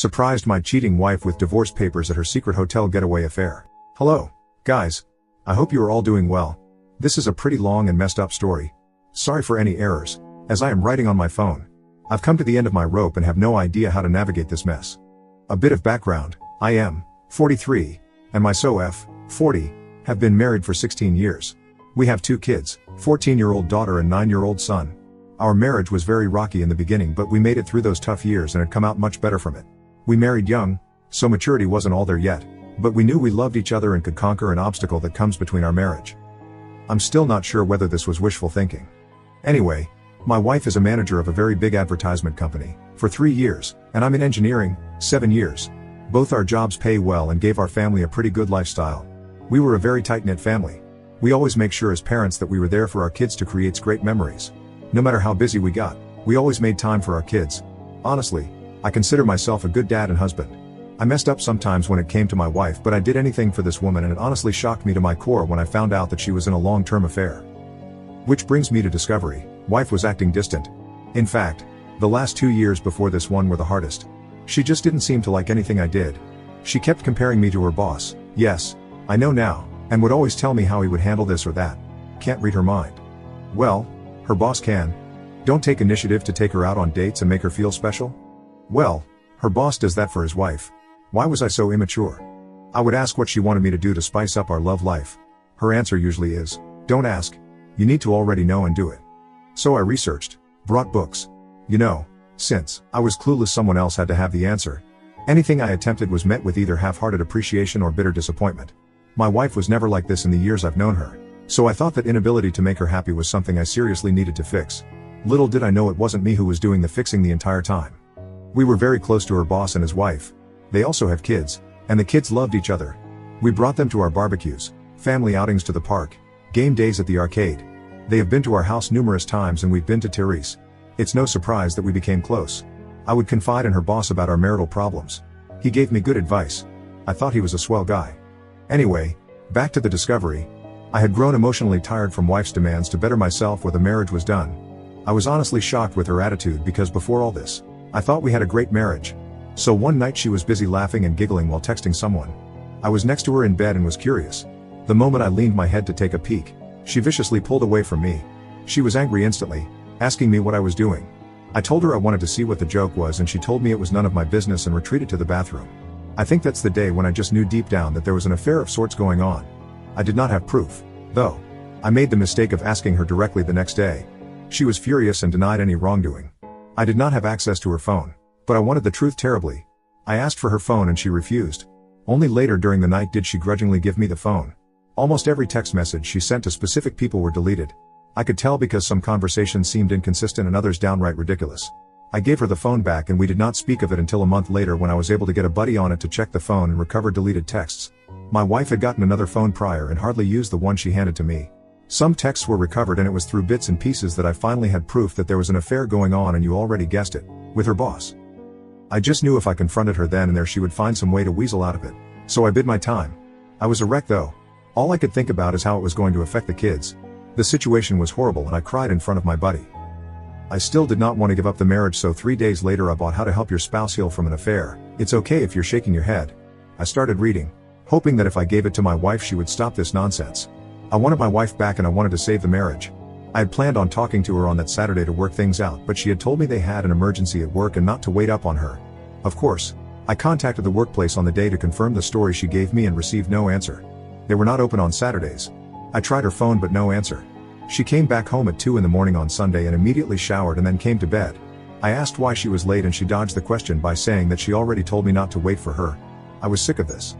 surprised my cheating wife with divorce papers at her secret hotel getaway affair. Hello, guys. I hope you are all doing well. This is a pretty long and messed up story. Sorry for any errors, as I am writing on my phone. I've come to the end of my rope and have no idea how to navigate this mess. A bit of background: I am 43, and my SOF, 40, have been married for 16 years. We have 2 kids, 14-year-old daughter and 9-year-old son. Our marriage was very rocky in the beginning, but we made it through those tough years and had come out much better from it. We married young, so maturity wasn't all there yet, but we knew we loved each other and could conquer an obstacle that comes between our marriage. I'm still not sure whether this was wishful thinking. Anyway, my wife is a manager of a very big advertisement company for 3 years, and I'm in engineering, 7 years. Both our jobs pay well and gave our family a pretty good lifestyle. We were a very tight-knit family. We always make sure as parents that we were there for our kids to create great memories. No matter how busy we got, we always made time for our kids. Honestly, I consider myself a good dad and husband. I messed up sometimes when it came to my wife, but I did anything for this woman, and it honestly shocked me to my core when I found out that she was in a long-term affair. Which brings me to discovery: wife was acting distant. In fact, the last 2 years before this one were the hardest. She just didn't seem to like anything I did. She kept comparing me to her boss. Yes, I know now, and would always tell me how he would handle this or that. Can't read her mind. Well, her boss can. Don't take initiative to take her out on dates and make her feel special? Well, her boss does that for his wife. Why was I so immature? I would ask what she wanted me to do to spice up our love life. Her answer usually is, don't ask. You need to already know and do it. So I researched, brought books. Since I was clueless, someone else had to have the answer. Anything I attempted was met with either half-hearted appreciation or bitter disappointment. My wife was never like this in the years I've known her, so I thought that inability to make her happy was something I seriously needed to fix. Little did I know it wasn't me who was doing the fixing the entire time. We were very close to her boss and his wife. They also have kids, and the kids loved each other. We brought them to our barbecues, family outings to the park, game days at the arcade. They have been to our house numerous times, and we've been to Therese. It's no surprise that we became close. I would confide in her boss about our marital problems. He gave me good advice. I thought he was a swell guy. Anyway, back to the discovery. I had grown emotionally tired from wife's demands to better myself where the marriage was done. I was honestly shocked with her attitude, because before all this, I thought we had a great marriage. So one night she was busy laughing and giggling while texting someone. I was next to her in bed and was curious. The moment I leaned my head to take a peek, she viciously pulled away from me. She was angry instantly, asking me what I was doing. I told her I wanted to see what the joke was, and she told me it was none of my business and retreated to the bathroom. I think that's the day when I just knew deep down that there was an affair of sorts going on. I did not have proof, though. I made the mistake of asking her directly the next day. She was furious and denied any wrongdoing. I did not have access to her phone, but I wanted the truth terribly. I asked for her phone and she refused. Only later during the night did she grudgingly give me the phone. Almost every text message she sent to specific people were deleted. I could tell because some conversations seemed inconsistent and others downright ridiculous. I gave her the phone back, and we did not speak of it until a month later, when I was able to get a buddy on it to check the phone and recover deleted texts. My wife had gotten another phone prior and hardly used the one she handed to me. Some texts were recovered, and it was through bits and pieces that I finally had proof that there was an affair going on, and you already guessed it, with her boss. I just knew if I confronted her then and there she would find some way to weasel out of it. So I bid my time. I was a wreck though. All I could think about is how it was going to affect the kids. The situation was horrible and I cried in front of my buddy. I still did not want to give up the marriage, so 3 days later I bought How to Help Your Spouse Heal from an Affair. It's okay if you're shaking your head. I started reading, hoping that if I gave it to my wife she would stop this nonsense. I wanted my wife back and I wanted to save the marriage. I had planned on talking to her on that Saturday to work things out, but she had told me they had an emergency at work and not to wait up on her. Of course, I contacted the workplace on the day to confirm the story she gave me and received no answer. They were not open on Saturdays. I tried her phone but no answer. She came back home at 2 in the morning on Sunday and immediately showered and then came to bed. I asked why she was late and she dodged the question by saying that she already told me not to wait for her. I was sick of this.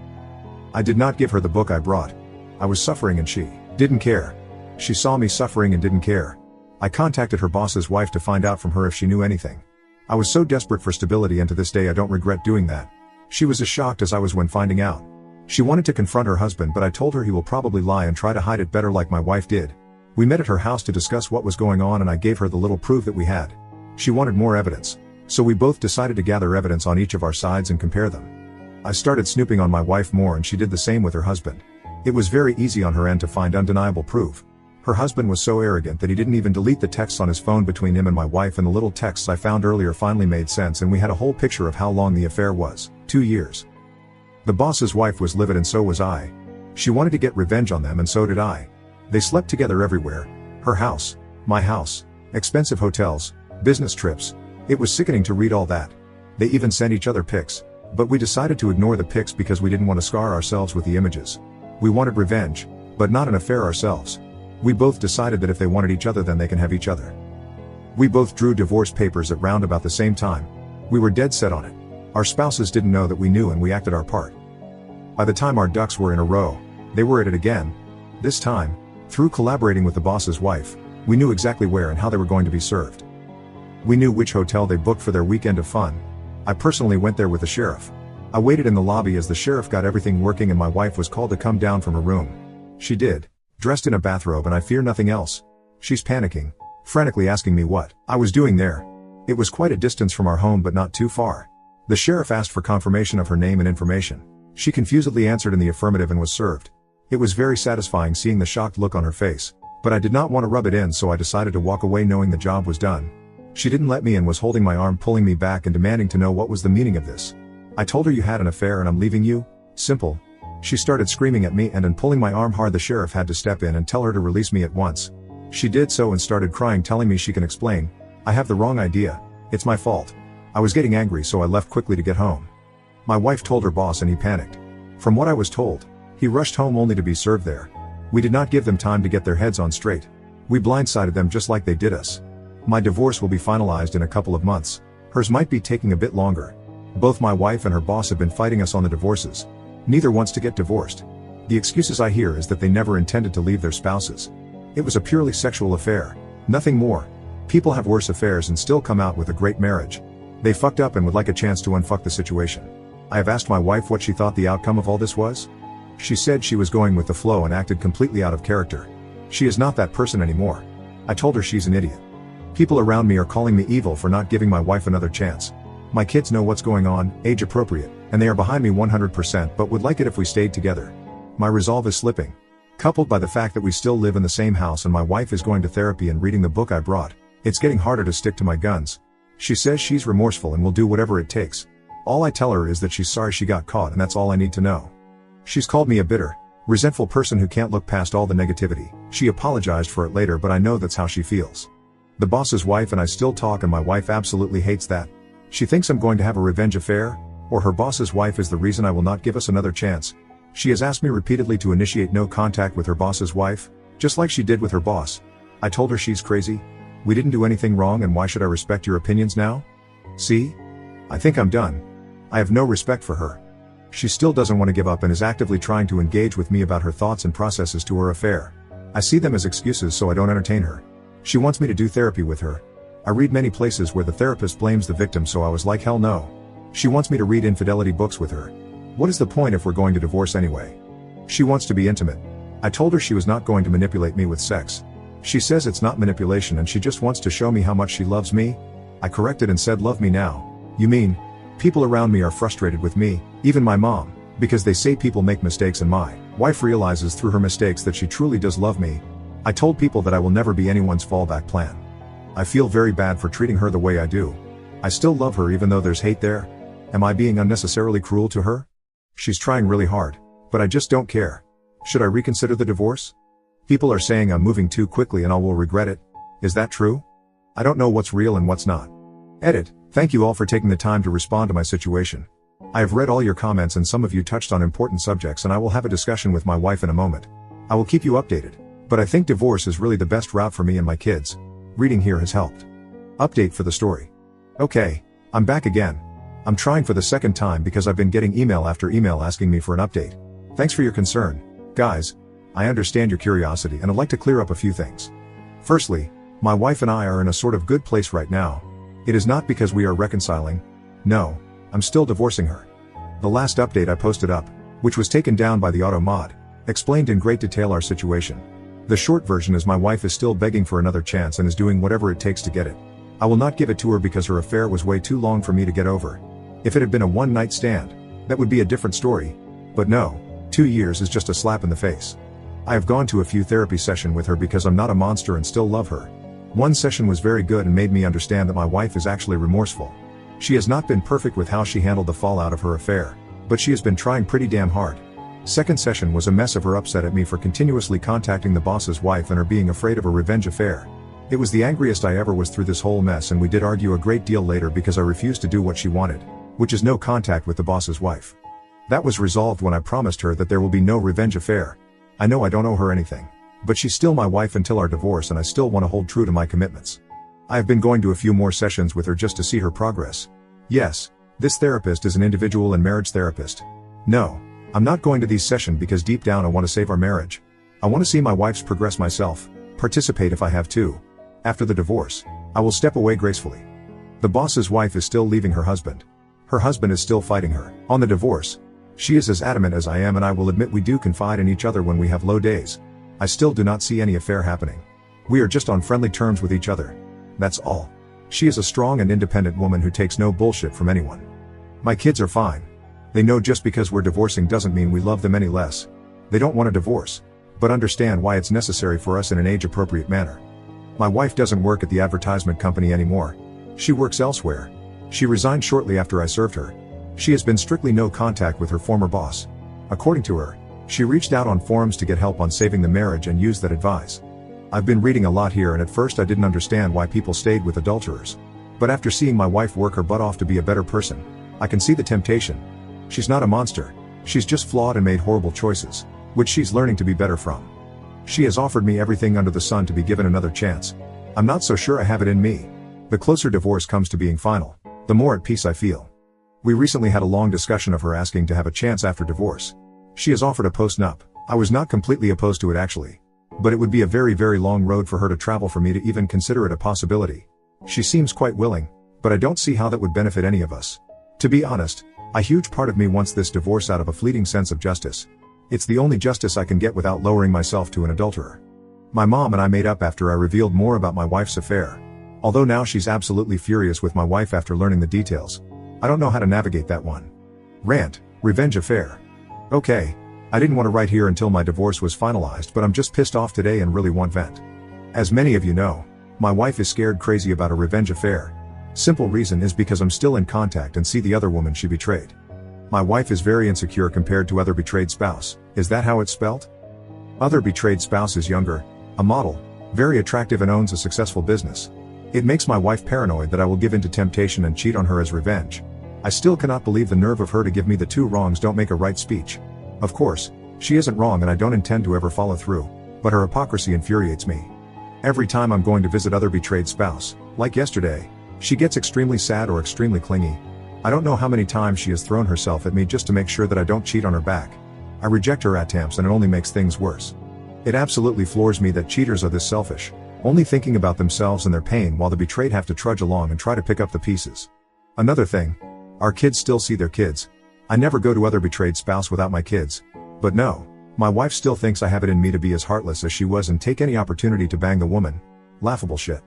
I did not give her the book I brought. I was suffering and she didn't care. She saw me suffering and didn't care. I contacted her boss's wife to find out from her if she knew anything. I was so desperate for stability, and to this day I don't regret doing that. She was as shocked as I was when finding out. She wanted to confront her husband, but I told her he will probably lie and try to hide it better like my wife did. We met at her house to discuss what was going on and I gave her the little proof that we had. She wanted more evidence, so we both decided to gather evidence on each of our sides and compare them. I started snooping on my wife more and she did the same with her husband. It was very easy on her end to find undeniable proof. Her husband was so arrogant that he didn't even delete the texts on his phone between him and my wife, and the little texts I found earlier finally made sense, and we had a whole picture of how long the affair was. 2 years. The boss's wife was livid and so was I. She wanted to get revenge on them and so did I. They slept together everywhere. Her house, my house, expensive hotels, business trips. It was sickening to read all that. They even sent each other pics, but we decided to ignore the pics because we didn't want to scar ourselves with the images. We wanted revenge, but not an affair ourselves. We both decided that if they wanted each other then they can have each other. We both drew divorce papers at round about the same time. We were dead set on it. Our spouses didn't know that we knew and we acted our part. By the time our ducks were in a row, they were at it again. This time, through collaborating with the boss's wife, we knew exactly where and how they were going to be served. We knew which hotel they booked for their weekend of fun. I personally went there with the sheriff. I waited in the lobby as the sheriff got everything working and my wife was called to come down from her room. She did, dressed in a bathrobe, and I fear nothing else. She's panicking, frantically asking me what I was doing there. It was quite a distance from our home but not too far. The sheriff asked for confirmation of her name and information. She confusedly answered in the affirmative and was served. It was very satisfying seeing the shocked look on her face, but I did not want to rub it in, so I decided to walk away knowing the job was done. She didn't let me and was holding my arm, pulling me back and demanding to know what was the meaning of this. I told her you had an affair and I'm leaving you. Simple. She started screaming at me and pulling my arm hard. The sheriff had to step in and tell her to release me at once. She did so and started crying, telling me she can explain. I have the wrong idea. It's my fault. I was getting angry, so I left quickly to get home. My wife told her boss and he panicked. From what I was told, he rushed home only to be served there. We did not give them time to get their heads on straight. We blindsided them just like they did us. My divorce will be finalized in a couple of months. Hers might be taking a bit longer. Both my wife and her boss have been fighting us on the divorces. Neither wants to get divorced. The excuses I hear is that they never intended to leave their spouses. It was a purely sexual affair. Nothing more. People have worse affairs and still come out with a great marriage. They fucked up and would like a chance to unfuck the situation. I have asked my wife what she thought the outcome of all this was. She said she was going with the flow and acted completely out of character. She is not that person anymore. I told her she's an idiot. People around me are calling me evil for not giving my wife another chance. My kids know what's going on, age appropriate, and they are behind me 100% but would like it if we stayed together. My resolve is slipping. Coupled by the fact that we still live in the same house and my wife is going to therapy and reading the book I brought, it's getting harder to stick to my guns. She says she's remorseful and will do whatever it takes. All I tell her is that she's sorry she got caught and that's all I need to know. She's called me a bitter, resentful person who can't look past all the negativity. She apologized for it later, but I know that's how she feels. The boss's wife and I still talk and my wife absolutely hates that. She thinks I'm going to have a revenge affair, or her boss's wife is the reason I will not give us another chance. She has asked me repeatedly to initiate no contact with her boss's wife, just like she did with her boss. I told her she's crazy. We didn't do anything wrong and why should I respect your opinions now? See? I think I'm done. I have no respect for her. She still doesn't want to give up and is actively trying to engage with me about her thoughts and processes to her affair. I see them as excuses, so I don't entertain her. She wants me to do therapy with her. I read many places where the therapist blames the victim, so I was like, hell no. She wants me to read infidelity books with her. What is the point if we're going to divorce anyway? She wants to be intimate. I told her she was not going to manipulate me with sex. She says it's not manipulation and she just wants to show me how much she loves me. I corrected and said, love me now. You mean? People around me are frustrated with me, even my mom, because they say people make mistakes and my wife realizes through her mistakes that she truly does love me. I told people that I will never be anyone's fallback plan. I feel very bad for treating her the way I do. I still love her even though there's hate there. Am I being unnecessarily cruel to her? She's trying really hard, but I just don't care. Should I reconsider the divorce? People are saying I'm moving too quickly and I will regret it. Is that true? I don't know what's real and what's not. Edit. Thank you all for taking the time to respond to my situation. I have read all your comments and some of you touched on important subjects and I will have a discussion with my wife in a moment. I will keep you updated. But I think divorce is really the best route for me and my kids. Reading here has helped. Update for the story. Okay, I'm back again. I'm trying for the second time because I've been getting email after email asking me for an update. Thanks for your concern. Guys, I understand your curiosity and I'd like to clear up a few things. Firstly, my wife and I are in a sort of good place right now. It is not because we are reconciling. No, I'm still divorcing her. The last update I posted up, which was taken down by the auto mod, explained in great detail our situation. The short version is my wife is still begging for another chance and is doing whatever it takes to get it. I will not give it to her because her affair was way too long for me to get over. If it had been a one-night stand, that would be a different story. But no, 2 years is just a slap in the face. I have gone to a few therapy sessions with her because I'm not a monster and still love her. One session was very good and made me understand that my wife is actually remorseful. She has not been perfect with how she handled the fallout of her affair, but she has been trying pretty damn hard. Second session was a mess of her upset at me for continuously contacting the boss's wife and her being afraid of a revenge affair. It was the angriest I ever was through this whole mess, and we did argue a great deal later because I refused to do what she wanted, which is no contact with the boss's wife. That was resolved when I promised her that there will be no revenge affair. I know I don't owe her anything, but she's still my wife until our divorce, and I still want to hold true to my commitments. I have been going to a few more sessions with her just to see her progress. Yes, this therapist is an individual and marriage therapist. No, I'm not going to these sessions because deep down I want to save our marriage. I want to see my wife's progress myself, participate if I have to. After the divorce, I will step away gracefully. The boss's wife is still leaving her husband. Her husband is still fighting her on the divorce. She is as adamant as I am, and I will admit we do confide in each other when we have low days. I still do not see any affair happening. We are just on friendly terms with each other. That's all. She is a strong and independent woman who takes no bullshit from anyone. My kids are fine. They know just because we're divorcing doesn't mean we love them any less. They don't want a divorce, but understand why it's necessary for us in an age-appropriate manner. My wife doesn't work at the advertisement company anymore. She works elsewhere. She resigned shortly after I served her. She has been strictly no contact with her former boss. According to her, she reached out on forums to get help on saving the marriage and used that advice. I've been reading a lot here, and at first I didn't understand why people stayed with adulterers. But after seeing my wife work her butt off to be a better person, I can see the temptation. She's not a monster. She's just flawed and made horrible choices, which she's learning to be better from. She has offered me everything under the sun to be given another chance. I'm not so sure I have it in me. The closer divorce comes to being final, the more at peace I feel. We recently had a long discussion of her asking to have a chance after divorce. She has offered a post-nup. I was not completely opposed to it actually. But it would be a very, very long road for her to travel for me to even consider it a possibility. She seems quite willing, but I don't see how that would benefit any of us. To be honest, a huge part of me wants this divorce out of a fleeting sense of justice. It's the only justice I can get without lowering myself to an adulterer. My mom and I made up after I revealed more about my wife's affair. Although now she's absolutely furious with my wife after learning the details. I don't know how to navigate that one. Rant, revenge affair. Okay, I didn't want to write here until my divorce was finalized, but I'm just pissed off today and really want vent. As many of you know, my wife is scared crazy about a revenge affair. Simple reason is because I'm still in contact and see the other woman she betrayed. My wife is very insecure compared to other betrayed spouse. Is that how it's spelt? Other betrayed spouse is younger, a model, very attractive and owns a successful business. It makes my wife paranoid that I will give in to temptation and cheat on her as revenge. I still cannot believe the nerve of her to give me the two wrongs don't make a right speech. Of course, she isn't wrong and I don't intend to ever follow through, but her hypocrisy infuriates me. Every time I'm going to visit other betrayed spouse, like yesterday, she gets extremely sad or extremely clingy. I don't know how many times she has thrown herself at me just to make sure that I don't cheat on her back. I reject her attempts and it only makes things worse. It absolutely floors me that cheaters are this selfish, only thinking about themselves and their pain while the betrayed have to trudge along and try to pick up the pieces. Another thing, our kids still see their kids. I never go to other betrayed spouse without my kids. But no, my wife still thinks I have it in me to be as heartless as she was and take any opportunity to bang the woman. Laughable shit.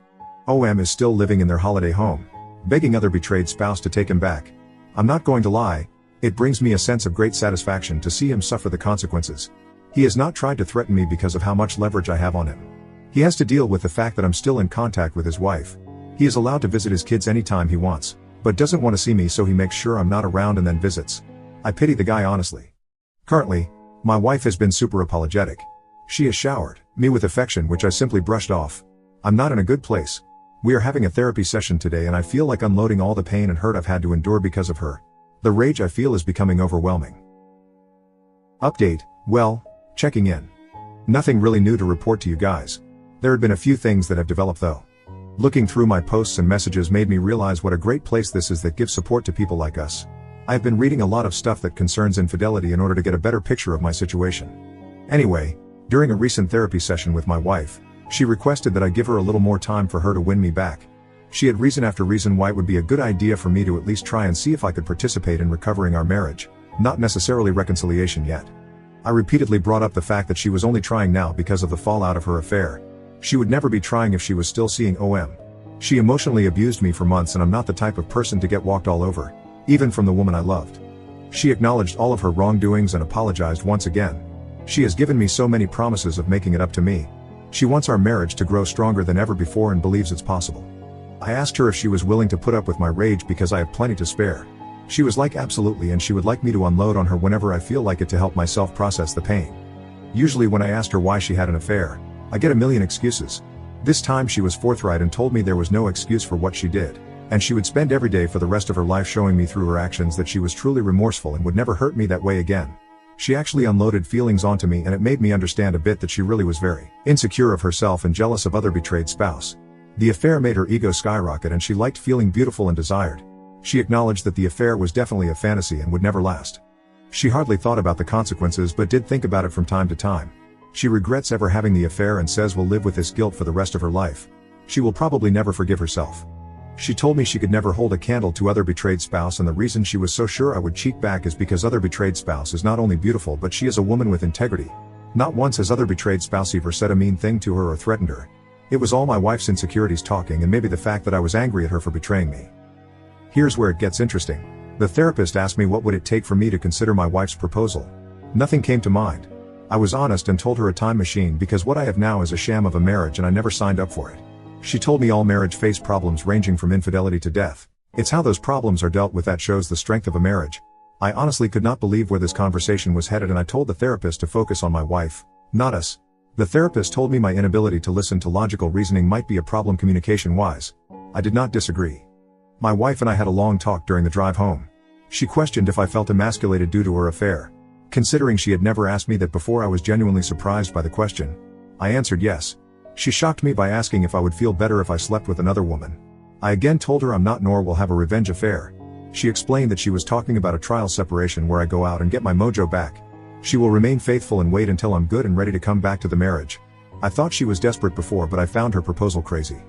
OM is still living in their holiday home, begging other betrayed spouse to take him back. I'm not going to lie, it brings me a sense of great satisfaction to see him suffer the consequences. He has not tried to threaten me because of how much leverage I have on him. He has to deal with the fact that I'm still in contact with his wife. He is allowed to visit his kids anytime he wants, but doesn't want to see me, so he makes sure I'm not around and then visits. I pity the guy honestly. Currently, my wife has been super apologetic. She has showered me with affection, which I simply brushed off. I'm not in a good place. We are having a therapy session today and I feel like unloading all the pain and hurt I've had to endure because of her. The rage I feel is becoming overwhelming. Update, well, checking in. Nothing really new to report to you guys. There had been a few things that have developed though. Looking through my posts and messages made me realize what a great place this is that gives support to people like us. I have been reading a lot of stuff that concerns infidelity in order to get a better picture of my situation. Anyway, during a recent therapy session with my wife, she requested that I give her a little more time for her to win me back. She had reason after reason why it would be a good idea for me to at least try and see if I could participate in recovering our marriage, not necessarily reconciliation yet. I repeatedly brought up the fact that she was only trying now because of the fallout of her affair. She would never be trying if she was still seeing OM. She emotionally abused me for months and I'm not the type of person to get walked all over, even from the woman I loved. She acknowledged all of her wrongdoings and apologized once again. She has given me so many promises of making it up to me. She wants our marriage to grow stronger than ever before and believes it's possible. I asked her if she was willing to put up with my rage because I have plenty to spare. She was like absolutely, and she would like me to unload on her whenever I feel like it to help myself process the pain. Usually when I asked her why she had an affair, I get a million excuses. This time she was forthright and told me there was no excuse for what she did, and she would spend every day for the rest of her life showing me through her actions that she was truly remorseful and would never hurt me that way again. She actually unloaded feelings onto me, and it made me understand a bit that she really was very insecure of herself and jealous of other betrayed spouse. The affair made her ego skyrocket and she liked feeling beautiful and desired. She acknowledged that the affair was definitely a fantasy and would never last. She hardly thought about the consequences but did think about it from time to time. She regrets ever having the affair and says will live with this guilt for the rest of her life. She will probably never forgive herself. She told me she could never hold a candle to other betrayed spouse, and the reason she was so sure I would cheat back is because other betrayed spouse is not only beautiful but she is a woman with integrity. Not once has other betrayed spouse ever said a mean thing to her or threatened her. It was all my wife's insecurities talking, and maybe the fact that I was angry at her for betraying me. Here's where it gets interesting. The therapist asked me what would it take for me to consider my wife's proposal. Nothing came to mind. I was honest and told her a time machine because what I have now is a sham of a marriage and I never signed up for it. She told me all marriage face problems ranging from infidelity to death. It's how those problems are dealt with that shows the strength of a marriage. I honestly could not believe where this conversation was headed, and I told the therapist to focus on my wife, not us. The therapist told me my inability to listen to logical reasoning might be a problem communication-wise. I did not disagree. My wife and I had a long talk during the drive home. She questioned if I felt emasculated due to her affair. Considering she had never asked me that before, I was genuinely surprised by the question. I answered yes. She shocked me by asking if I would feel better if I slept with another woman. I again told her I'm not nor will have a revenge affair. She explained that she was talking about a trial separation where I go out and get my mojo back. She will remain faithful and wait until I'm good and ready to come back to the marriage. I thought she was desperate before, but I found her proposal crazy.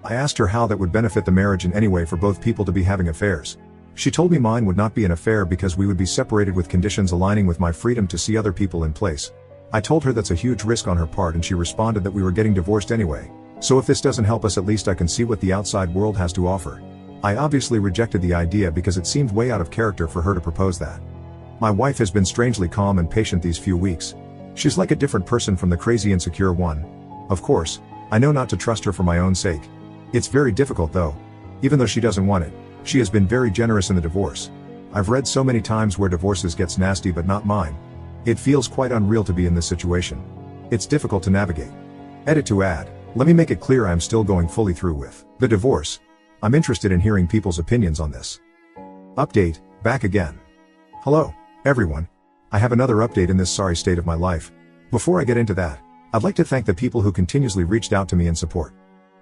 I asked her how that would benefit the marriage in any way for both people to be having affairs. She told me mine would not be an affair because we would be separated with conditions aligning with my freedom to see other people in place. I told her that's a huge risk on her part, and she responded that we were getting divorced anyway. So if this doesn't help us, at least I can see what the outside world has to offer. I obviously rejected the idea because it seemed way out of character for her to propose that. My wife has been strangely calm and patient these few weeks. She's like a different person from the crazy insecure one. Of course, I know not to trust her for my own sake. It's very difficult though. Even though she doesn't want it, she has been very generous in the divorce. I've read so many times where divorces gets nasty, but not mine. It feels quite unreal to be in this situation. It's difficult to navigate. Edit to add, let me make it clear I am still going fully through with the divorce. I'm interested in hearing people's opinions on this. Update, back again. Hello, everyone. I have another update in this sorry state of my life. Before I get into that, I'd like to thank the people who continuously reached out to me in support.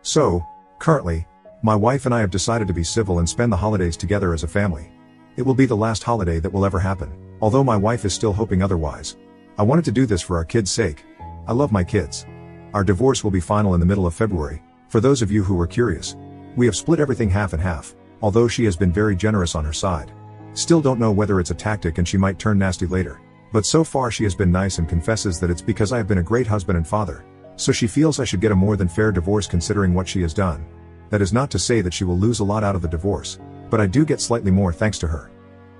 So, currently, my wife and I have decided to be civil and spend the holidays together as a family. It will be the last holiday that will ever happen, although my wife is still hoping otherwise. I wanted to do this for our kids' sake. I love my kids. Our divorce will be final in the middle of February, for those of you who were curious. We have split everything half and half, although she has been very generous on her side. Still don't know whether it's a tactic and she might turn nasty later. But so far she has been nice and confesses that it's because I have been a great husband and father. So she feels I should get a more than fair divorce considering what she has done. That is not to say that she will lose a lot out of the divorce, but I do get slightly more thanks to her.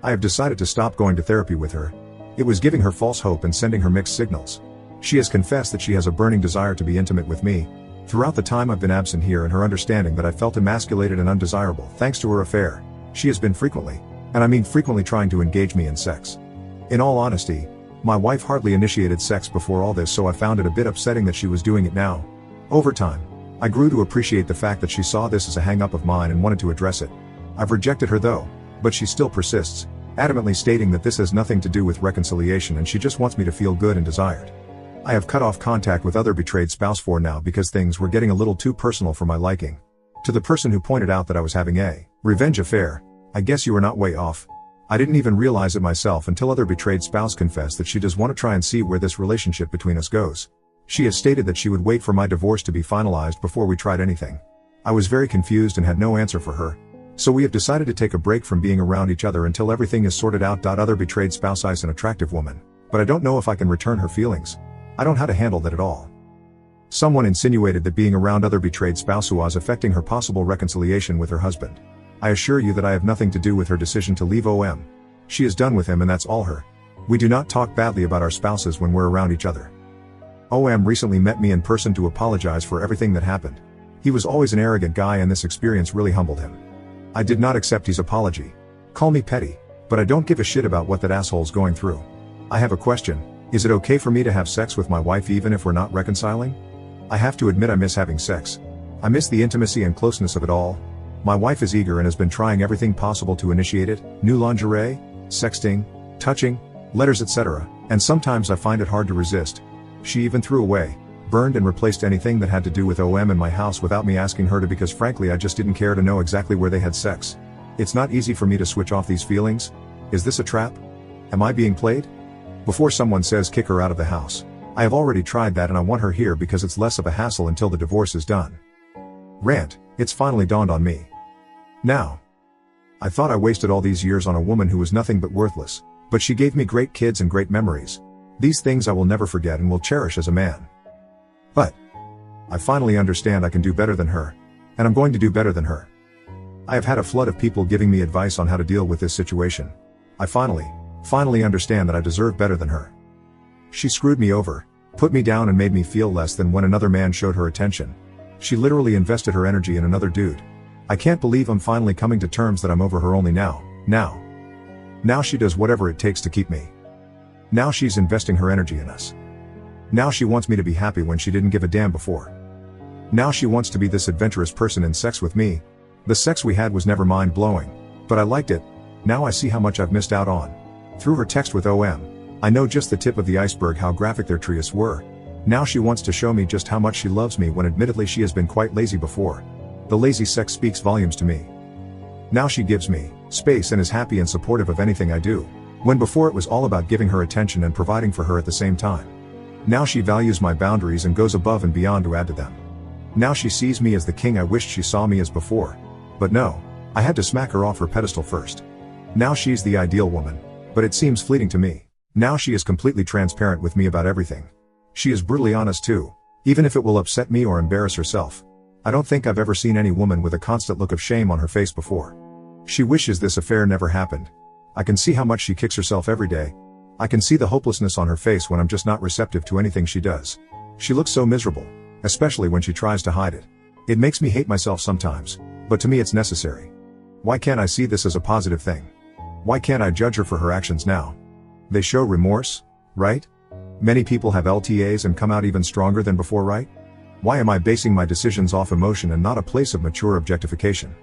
I have decided to stop going to therapy with her. It was giving her false hope and sending her mixed signals. She has confessed that she has a burning desire to be intimate with me. Throughout the time I've been absent here, and her understanding that I felt emasculated and undesirable thanks to her affair, she has been frequently, and I mean frequently, trying to engage me in sex. In all honesty, my wife hardly initiated sex before all this, so I found it a bit upsetting that she was doing it now. Over time, I grew to appreciate the fact that she saw this as a hang-up of mine and wanted to address it. I've rejected her though, but she still persists, adamantly stating that this has nothing to do with reconciliation and she just wants me to feel good and desired. I have cut off contact with other betrayed spouse for now because things were getting a little too personal for my liking. To the person who pointed out that I was having a revenge affair, I guess you were not way off. I didn't even realize it myself until other betrayed spouse confessed that she does want to try and see where this relationship between us goes. She has stated that she would wait for my divorce to be finalized before we tried anything. I was very confused and had no answer for her. So we have decided to take a break from being around each other until everything is sorted out. Other betrayed spouse is an attractive woman, but I don't know if I can return her feelings. I don't know how to handle that at all. Someone insinuated that being around other betrayed spouse was affecting her possible reconciliation with her husband. I assure you that I have nothing to do with her decision to leave OM. She is done with him and that's all her. We do not talk badly about our spouses when we're around each other. OM recently met me in person to apologize for everything that happened. He was always an arrogant guy and this experience really humbled him. I did not accept his apology. Call me petty, but I don't give a shit about what that asshole's going through. I have a question. Is it okay for me to have sex with my wife even if we're not reconciling? I have to admit I miss having sex. I miss the intimacy and closeness of it all. My wife is eager and has been trying everything possible to initiate it, new lingerie, sexting, touching, letters etc., and sometimes I find it hard to resist. She even threw away, burned and replaced anything that had to do with OM in my house without me asking her to because frankly I just didn't care to know exactly where they had sex. It's not easy for me to switch off these feelings. Is this a trap? Am I being played? Before someone says kick her out of the house, I have already tried that and I want her here because it's less of a hassle until the divorce is done. Rant, it's finally dawned on me. Now. I thought I wasted all these years on a woman who was nothing but worthless, but she gave me great kids and great memories. These things I will never forget and will cherish as a man. But I finally understand I can do better than her, and I'm going to do better than her. I have had a flood of people giving me advice on how to deal with this situation. I finally understand that I deserve better than her. She screwed me over, put me down and made me feel less than when another man showed her attention. She literally invested her energy in another dude. I can't believe I'm finally coming to terms that I'm over her only now. Now she does whatever it takes to keep me. Now she's investing her energy in us. Now she wants me to be happy when she didn't give a damn before. Now she wants to be this adventurous person in sex with me. The sex we had was never mind-blowing, but I liked it. Now I see how much I've missed out on. Through her text with OM, I know just the tip of the iceberg how graphic their treatise were. Now she wants to show me just how much she loves me when admittedly she has been quite lazy before. The lazy sex speaks volumes to me. Now she gives me space and is happy and supportive of anything I do, when before it was all about giving her attention and providing for her at the same time. Now she values my boundaries and goes above and beyond to add to them. Now she sees me as the king I wished she saw me as before. But no, I had to smack her off her pedestal first. Now she's the ideal woman, but it seems fleeting to me. Now she is completely transparent with me about everything. She is brutally honest too, even if it will upset me or embarrass herself. I don't think I've ever seen any woman with a constant look of shame on her face before. She wishes this affair never happened. I can see how much she kicks herself every day. I can see the hopelessness on her face when I'm just not receptive to anything she does. She looks so miserable, especially when she tries to hide it. It makes me hate myself sometimes, but to me it's necessary. Why can't I see this as a positive thing? Why can't I judge her for her actions now? They show remorse, right? Many people have LTAs and come out even stronger than before, right? Why am I basing my decisions off emotion and not a place of mature objectification?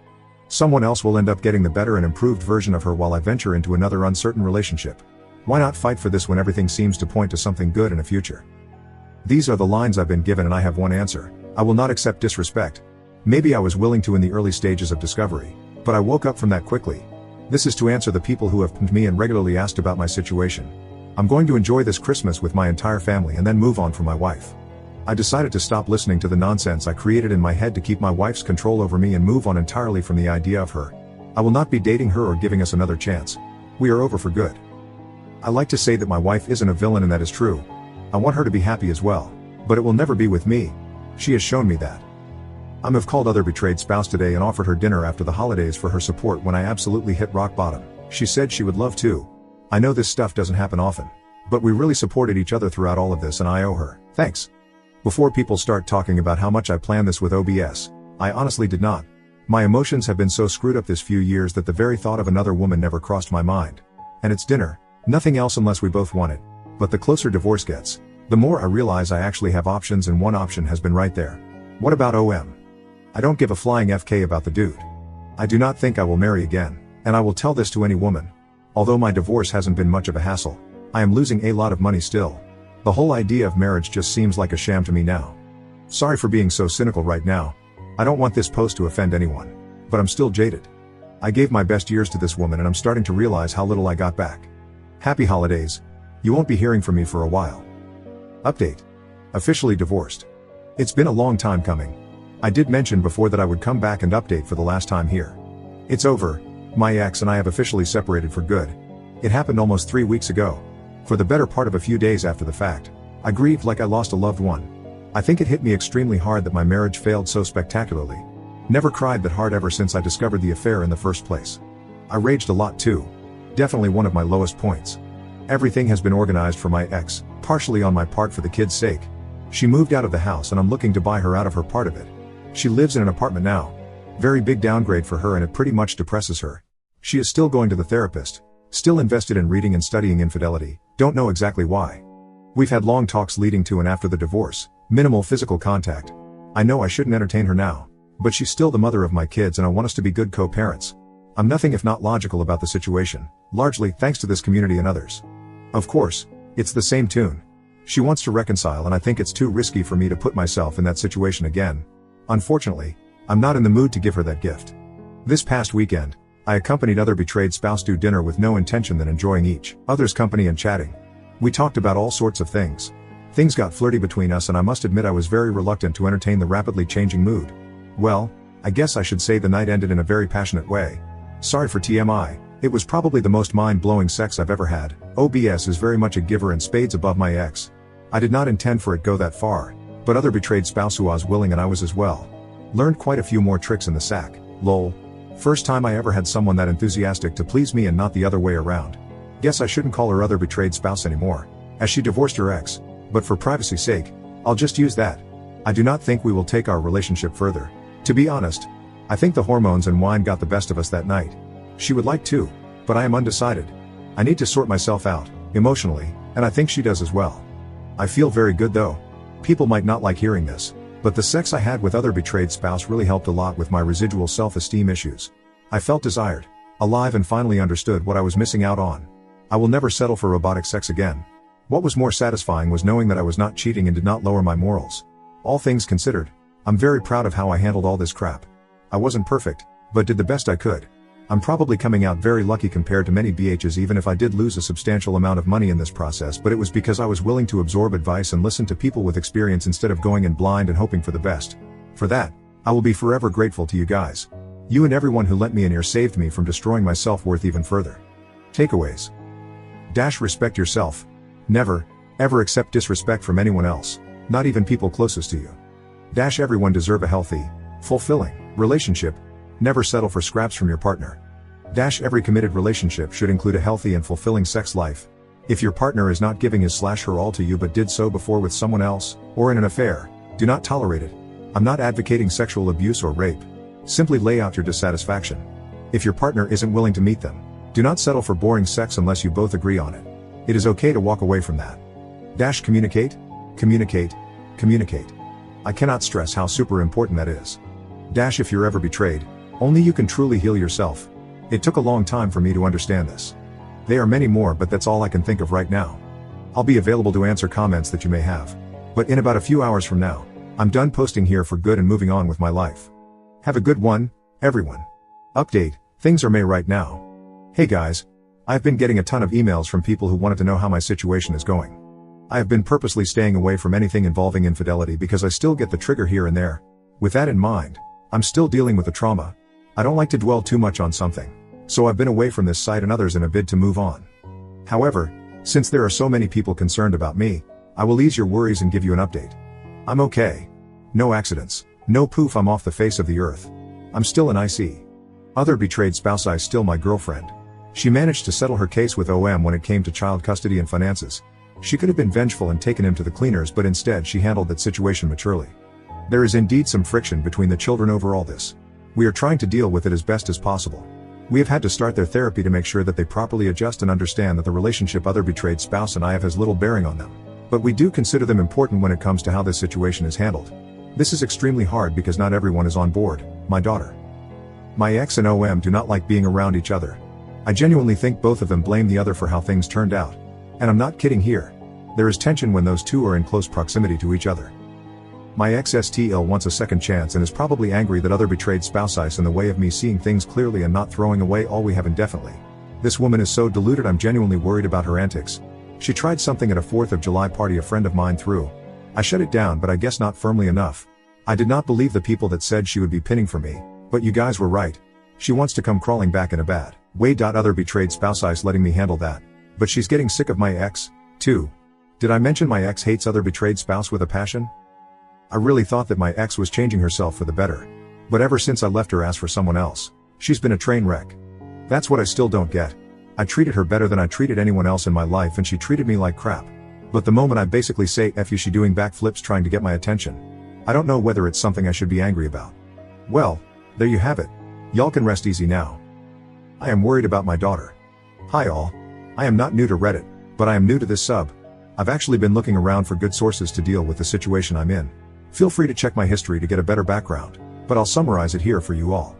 Someone else will end up getting the better and improved version of her while I venture into another uncertain relationship. Why not fight for this when everything seems to point to something good in a future? These are the lines I've been given and I have one answer. I will not accept disrespect. Maybe I was willing to in the early stages of discovery, but I woke up from that quickly. This is to answer the people who have pinned me and regularly asked about my situation. I'm going to enjoy this Christmas with my entire family and then move on from my wife. I decided to stop listening to the nonsense I created in my head to keep my wife's control over me and move on entirely from the idea of her. I will not be dating her or giving us another chance. We are over for good. I like to say that my wife isn't a villain and that is true. I want her to be happy as well, but it will never be with me. She has shown me that. I've called other betrayed spouse today and offered her dinner after the holidays for her support when I absolutely hit rock bottom. She said she would love to. I know this stuff doesn't happen often, but we really supported each other throughout all of this and I owe her thanks. Before people start talking about how much I planned this with OBS, I honestly did not. My emotions have been so screwed up this few years that the very thought of another woman never crossed my mind. And it's dinner, nothing else unless we both want it. But the closer divorce gets, the more I realize I actually have options and one option has been right there. What about OM? I don't give a flying FK about the dude. I do not think I will marry again, and I will tell this to any woman. Although my divorce hasn't been much of a hassle, I am losing a lot of money still. The whole idea of marriage just seems like a sham to me now. Sorry for being so cynical right now. I don't want this post to offend anyone, but I'm still jaded. I gave my best years to this woman and I'm starting to realize how little I got back. Happy holidays. You won't be hearing from me for a while. Update. Officially divorced. It's been a long time coming. I did mention before that I would come back and update for the last time here. It's over. My ex and I have officially separated for good. It happened almost 3 weeks ago. For the better part of a few days after the fact, I grieved like I lost a loved one. I think it hit me extremely hard that my marriage failed so spectacularly. Never cried that hard ever since I discovered the affair in the first place. I raged a lot too. Definitely one of my lowest points. Everything has been organized for my ex, partially on my part for the kids' sake. She moved out of the house and I'm looking to buy her out of her part of it. She lives in an apartment now. Very big downgrade for her and it pretty much depresses her. She is still going to the therapist. Still invested in reading and studying infidelity, don't know exactly why. We've had long talks leading to and after the divorce, minimal physical contact. I know I shouldn't entertain her now, but she's still the mother of my kids and I want us to be good co-parents. I'm nothing if not logical about the situation, largely thanks to this community and others. Of course, it's the same tune. She wants to reconcile and I think it's too risky for me to put myself in that situation again. Unfortunately, I'm not in the mood to give her that gift. This past weekend, I accompanied other betrayed spouse to dinner with no intention than enjoying each other's company and chatting. We talked about all sorts of things. Things got flirty between us and I must admit I was very reluctant to entertain the rapidly changing mood. Well, I guess I should say the night ended in a very passionate way. Sorry for TMI, it was probably the most mind-blowing sex I've ever had. OBS is very much a giver and spades above my ex. I did not intend for it go that far, but other betrayed spouse who was willing and I was as well. Learned quite a few more tricks in the sack, lol. First time I ever had someone that enthusiastic to please me and not the other way around. Guess I shouldn't call her other betrayed spouse anymore, as she divorced her ex, but for privacy's sake, I'll just use that. I do not think we will take our relationship further. To be honest, I think the hormones and wine got the best of us that night. She would like to, but I am undecided. I need to sort myself out, emotionally, and I think she does as well. I feel very good though. People might not like hearing this, but the sex I had with other betrayed spouse really helped a lot with my residual self-esteem issues. I felt desired, alive and finally understood what I was missing out on. I will never settle for robotic sex again. What was more satisfying was knowing that I was not cheating and did not lower my morals. All things considered, I'm very proud of how I handled all this crap. I wasn't perfect, but did the best I could. I'm probably coming out very lucky compared to many BHs even if I did lose a substantial amount of money in this process, but it was because I was willing to absorb advice and listen to people with experience instead of going in blind and hoping for the best. For that, I will be forever grateful to you guys. You and everyone who lent me an ear saved me from destroying my self-worth even further. Takeaways. Respect yourself. Never, ever accept disrespect from anyone else, not even people closest to you. Everyone deserve a healthy, fulfilling relationship. Never settle for scraps from your partner. Every committed relationship should include a healthy and fulfilling sex life. If your partner is not giving his/her all to you but did so before with someone else, or in an affair, do not tolerate it. I'm not advocating sexual abuse or rape. Simply lay out your dissatisfaction. If your partner isn't willing to meet them, do not settle for boring sex unless you both agree on it. It is okay to walk away from that. Communicate, communicate, communicate. I cannot stress how super important that is. If you're ever betrayed, only you can truly heal yourself. It took a long time for me to understand this. There are many more, but that's all I can think of right now. I'll be available to answer comments that you may have. But in about a few hours from now, I'm done posting here for good and moving on with my life. Have a good one, everyone. Update, things are May right now. Hey guys. I've been getting a ton of emails from people who wanted to know how my situation is going. I have been purposely staying away from anything involving infidelity because I still get the trigger here and there. With that in mind, I'm still dealing with the trauma. I don't like to dwell too much on something, so I've been away from this site and others in a bid to move on. However, since there are so many people concerned about me, I will ease your worries and give you an update. I'm okay. No accidents, no poof, I'm off the face of the earth. I'm still an IC. Other betrayed spouse is still my girlfriend. She managed to settle her case with OM when it came to child custody and finances. She could have been vengeful and taken him to the cleaners, but instead she handled that situation maturely. There is indeed some friction between the children over all this. We are trying to deal with it as best as possible. We have had to start their therapy to make sure that they properly adjust and understand that the relationship other betrayed spouse and I have has little bearing on them. But we do consider them important when it comes to how this situation is handled. This is extremely hard because not everyone is on board. My daughter. My ex and OM do not like being around each other. I genuinely think both of them blame the other for how things turned out. And I'm not kidding here. There is tension when those two are in close proximity to each other. My ex STL wants a second chance and is probably angry that other betrayed spouse is in the way of me seeing things clearly and not throwing away all we have indefinitely. This woman is so deluded, I'm genuinely worried about her antics. She tried something at a 4th of July party a friend of mine threw. I shut it down, but I guess not firmly enough. I did not believe the people that said she would be pinning for me, but you guys were right. She wants to come crawling back in a bad way. Other betrayed spouse is letting me handle that. But she's getting sick of my ex, too. Did I mention my ex hates other betrayed spouse with a passion? I really thought that my ex was changing herself for the better. But ever since I left her ass for someone else, she's been a train wreck. That's what I still don't get. I treated her better than I treated anyone else in my life and she treated me like crap. But the moment I basically say F you, she doing backflips trying to get my attention. I don't know whether it's something I should be angry about. Well, there you have it. Y'all can rest easy now. I am worried about my daughter. Hi all. I am not new to Reddit, but I am new to this sub. I've actually been looking around for good sources to deal with the situation I'm in. Feel free to check my history to get a better background, but I'll summarize it here for you all.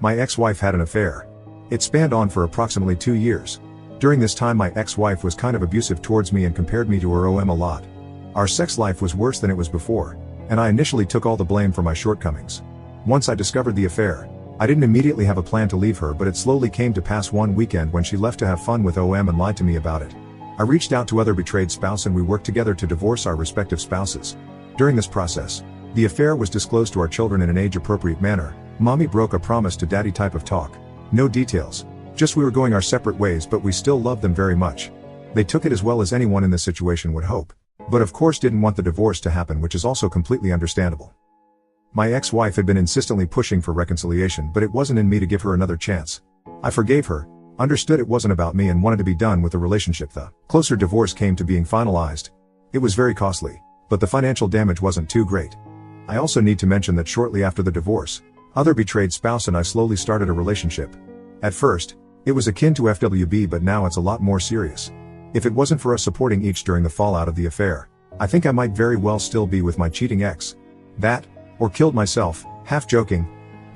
My ex-wife had an affair. It spanned on for approximately 2 years. During this time my ex-wife was kind of abusive towards me and compared me to her a lot. Our sex life was worse than it was before, and I initially took all the blame for my shortcomings. Once I discovered the affair, I didn't immediately have a plan to leave her, but it slowly came to pass one weekend when she left to have fun with and lied to me about it. I reached out to other betrayed spouse and we worked together to divorce our respective spouses. During this process, the affair was disclosed to our children in an age-appropriate manner. Mommy broke a promise to daddy type of talk. No details. Just we were going our separate ways, but we still loved them very much. They took it as well as anyone in this situation would hope. But of course didn't want the divorce to happen, which is also completely understandable. My ex-wife had been insistently pushing for reconciliation, but it wasn't in me to give her another chance. I forgave her, understood it wasn't about me and wanted to be done with the relationship. The closer divorce came to being finalized. It was very costly, but the financial damage wasn't too great. I also need to mention that shortly after the divorce, other betrayed spouse and I slowly started a relationship. At first, it was akin to FWB, but now it's a lot more serious. If it wasn't for us supporting each during the fallout of the affair, I think I might very well still be with my cheating ex. That, or killed myself, half joking.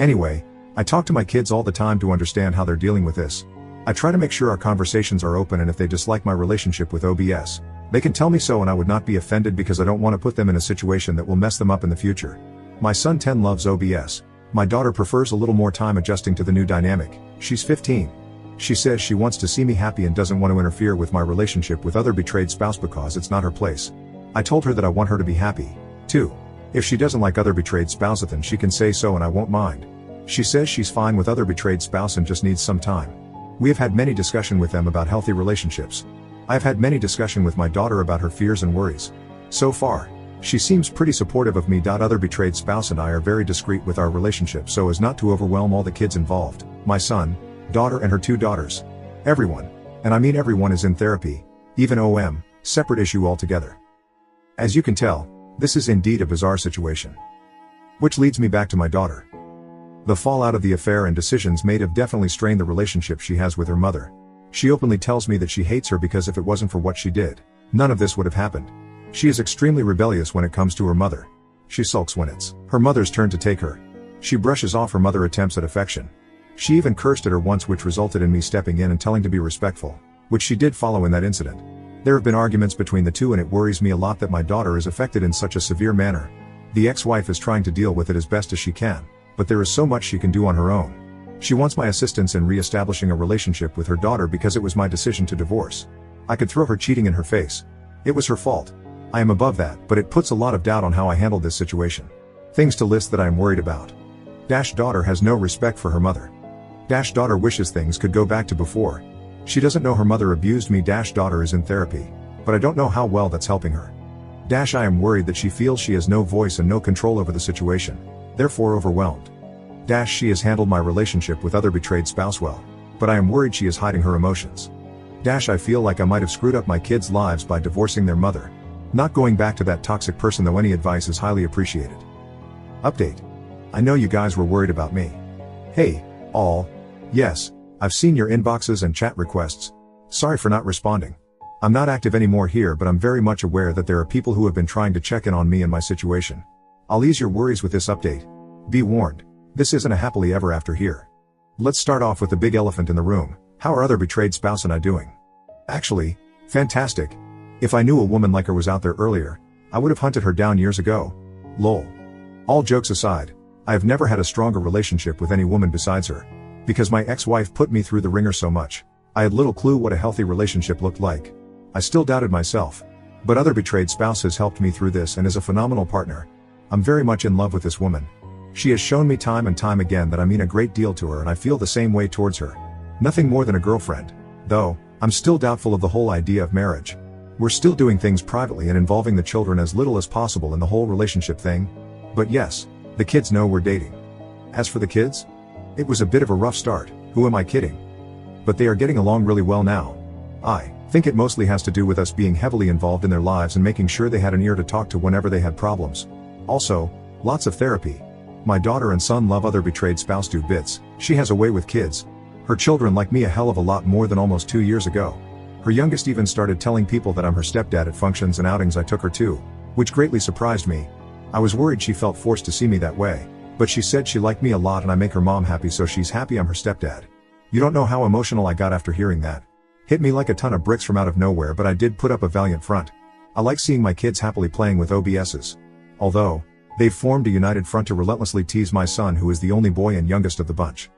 Anyway, I talk to my kids all the time to understand how they're dealing with this. I try to make sure our conversations are open, and if they dislike my relationship with OBS, they can tell me so and I would not be offended because I don't want to put them in a situation that will mess them up in the future. My son 10 loves OBS. My daughter prefers a little more time adjusting to the new dynamic. She's 15. She says she wants to see me happy and doesn't want to interfere with my relationship with other betrayed spouse because it's not her place. I told her that I want her to be happy, too. If she doesn't like other betrayed spouse, then she can say so and I won't mind. She says she's fine with other betrayed spouse and just needs some time. We have had many discussion with them about healthy relationships. I've had many discussion with my daughter about her fears and worries. So far, she seems pretty supportive of me. Other betrayed spouse and I are very discreet with our relationship so as not to overwhelm all the kids involved. My son, daughter and her 2 daughters. Everyone, and I mean everyone, is in therapy, even separate issue altogether. As you can tell, this is indeed a bizarre situation. Which leads me back to my daughter. The fallout of the affair and decisions made have definitely strained the relationship she has with her mother. She openly tells me that she hates her because if it wasn't for what she did, none of this would have happened. She is extremely rebellious when it comes to her mother. She sulks when it's her mother's turn to take her. She brushes off her mother attempts at affection. She even cursed at her once, which resulted in me stepping in and telling to be respectful, which she did follow in that incident. There have been arguments between the two and it worries me a lot that my daughter is affected in such a severe manner. The ex-wife is trying to deal with it as best as she can, but there is so much she can do on her own. She wants my assistance in re-establishing a relationship with her daughter because it was my decision to divorce. I could throw her cheating in her face. It was her fault. I am above that, but it puts a lot of doubt on how I handled this situation. Things to list that I am worried about. Daughter has no respect for her mother. Daughter wishes things could go back to before. She doesn't know her mother abused me. Daughter is in therapy, but I don't know how well that's helping her. I am worried that she feels she has no voice and no control over the situation, therefore overwhelmed. She has handled my relationship with other betrayed spouse well, but I am worried she is hiding her emotions. I feel like I might have screwed up my kids' lives by divorcing their mother. Not going back to that toxic person though. Any advice is highly appreciated. Update. I know you guys were worried about me. Hey, all. Yes, I've seen your inboxes and chat requests. Sorry for not responding. I'm not active anymore here, but I'm very much aware that there are people who have been trying to check in on me and my situation. I'll ease your worries with this update. Be warned, this isn't a happily ever after here. Let's start off with the big elephant in the room. How are other betrayed spouse and I doing? Actually, fantastic. If I knew a woman like her was out there earlier, I would have hunted her down years ago. Lol. All jokes aside, I have never had a stronger relationship with any woman besides her. Because my ex-wife put me through the ringer so much, I had little clue what a healthy relationship looked like. I still doubted myself. But other betrayed spouse has helped me through this and is a phenomenal partner. I'm very much in love with this woman. She has shown me time and time again that I mean a great deal to her and I feel the same way towards her. Nothing more than a girlfriend. Though, I'm still doubtful of the whole idea of marriage. We're still doing things privately and involving the children as little as possible in the whole relationship thing. But yes, the kids know we're dating. As for the kids? It was a bit of a rough start, who am I kidding? but they are getting along really well now. I think it mostly has to do with us being heavily involved in their lives and making sure they had an ear to talk to whenever they had problems. Also, lots of therapy. My daughter and son love other betrayed spouse do bits. She has a way with kids. Her children like me a hell of a lot more than almost 2 years ago. Her youngest even started telling people that I'm her stepdad at functions and outings I took her to, which greatly surprised me. I was worried she felt forced to see me that way, but she said she liked me a lot and I make her mom happy, so she's happy I'm her stepdad. You don't know how emotional I got after hearing that. Hit me like a ton of bricks from out of nowhere, but I did put up a valiant front. I like seeing my kids happily playing with OBSs. Although, they've formed a united front to relentlessly tease my son, who is the only boy and youngest of the bunch.